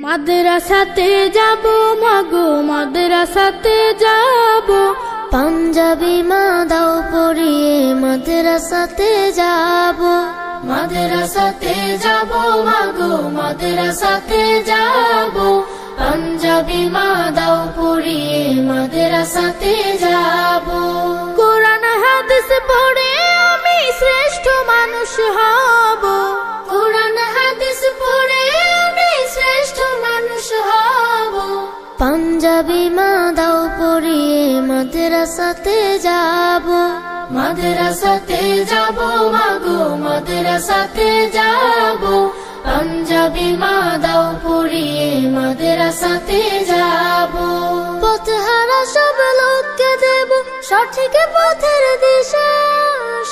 মাদ্রাসাতে যাব মাগো মাদ্রাসাতে যাব, পাঞ্জাবি মা দাও পরিয়ে মাদ্রাসাতে যাব। মাদ্রাসাতে যাব মাগো মাদ্রাসাতে যাব, পাঞ্জাবি মা দাও পরিয়ে মাদ্রাসাতে যাব। কোরআন হাদিস পড়ে আমি শ্রেষ্ঠ মানুষ হব, কোরআন হাদিস পড়ে আমি শ্রেষ্ঠ মানুষ হব। পাঞ্জাবি মা দাও পরিয়ে মাদ্রাসাতে যাব। মাদ্রাসাতে যাব মাগো মাদ্রাসাতে যাব, পাঞ্জাবি মা দাও পরিয়ে মাদ্রাসাতে যাব। পথহারা সব লোককে দেব সঠিক পথের দিশা,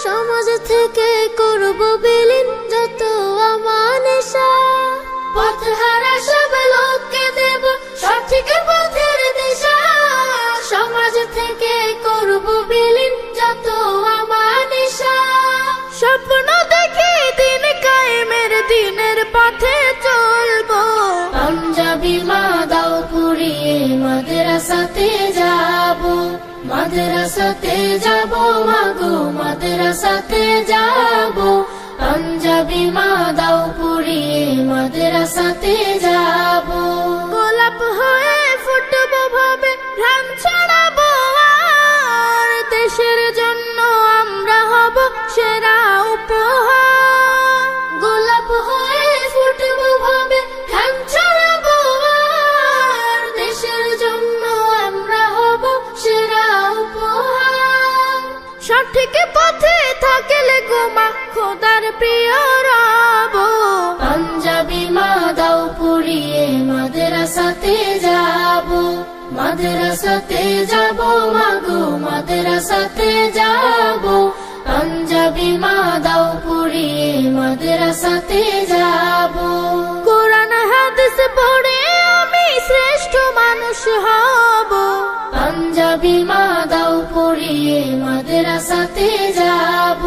সমাজ থেকে করব বিলীন যত আমানিশা। পথহারা সব লোককে দেব সঠিক পথের দিশা, সমাজ থেকে করব বিলীন যত আমানিশা। স্বপ্ন দেখি দিন কায়েমের দিনের পথে চলবো, পাঞ্জাবি মা দাও পরিয়ে মাদ্রাসাতে যাব। মাদ্রাসাতে যাব মাগো মাদ্রাসাতে যাব, পাঞ্জাবি মা দাও পরিয়ে মাদ্রাসাতে যাব। গোলাপ হয়ে ফুটবো ভাবে ঘাম ছড়াবো, আর দেশের জন্য আমরা হব সেরা উপহার। গোলাপ হয়ে ফুটবো ভাবে ঘাম ছড়াবো, আর দেশের জন্য আমরা হব সেরা উপহার। সঠিক পথে থাকলে গোমা খোদার প্রিয় রব, পাঞ্জাবি মা দাও পরিয়ে মাদ্রাসাতে যাব। মাদ্রাসাতে যাব মাগো মাদ্রাসাতে যাব, পাঞ্জাবি মা দাও পরিয়ে মাদ্রাসাতে যাব। কোরআন হাদিস পড়ে আমি শ্রেষ্ঠ মানুষ হব, পাঞ্জাবি মা দাও পরিয়ে মাদ্রাসাতে যাব।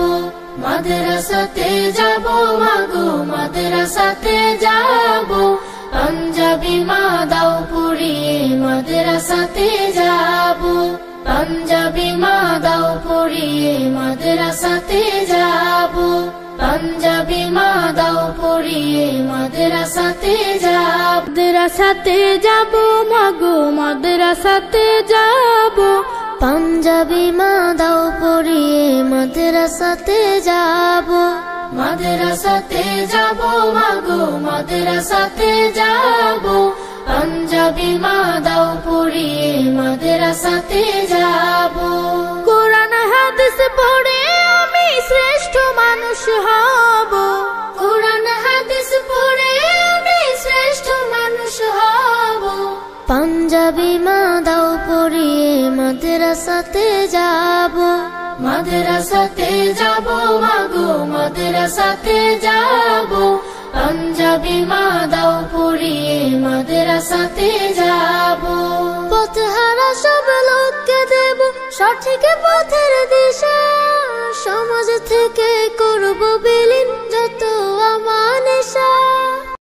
মাদ্রাসাতে যাব মাগো মাদ্রাসাতে যাব, পাঞ্জাবি মা দাও পরিয়ে মাদ্রাসাতে যাব। পাঞ্জাবি মা দাও পরিয়ে মাদ্রাসাতে যাব। পাঞ্জাবি মা দাও পরিয়ে মাদ্রাসাতে যাব। মাদ্রাসাতে যাব মাগো মাদ্রাসাতে যাব, পাঞ্জাবি মা দাও পরিয়ে মাদ্রাসাতে যাব। মাদ্রাসাতে যাব মাগো মাদ্রাসাতে যাব, পাঞ্জাবি মা দাও পরিয়ে মাদ্রাসাতে যাব। কোরআন হাদিস পড়ে আমি শ্রেষ্ঠ মানুষ হব, কোরআন হাদিস পড়ে আমি শ্রেষ্ঠ মানুষ হব। পাঞ্জাবি মা দাও পরিয়ে মাদ্রাসাতে যাব। মাদ্রাসাতে যাব মাগো মাদ্রাসাতে যাব, পাঞ্জাবি মা দাও পরিয়ে মাদ্রাসাতে যাব। পথহারা সব লোককে দেব সঠিক পথের দিশা, সমাজ থেকে করব বিলীন যত আমানিশা।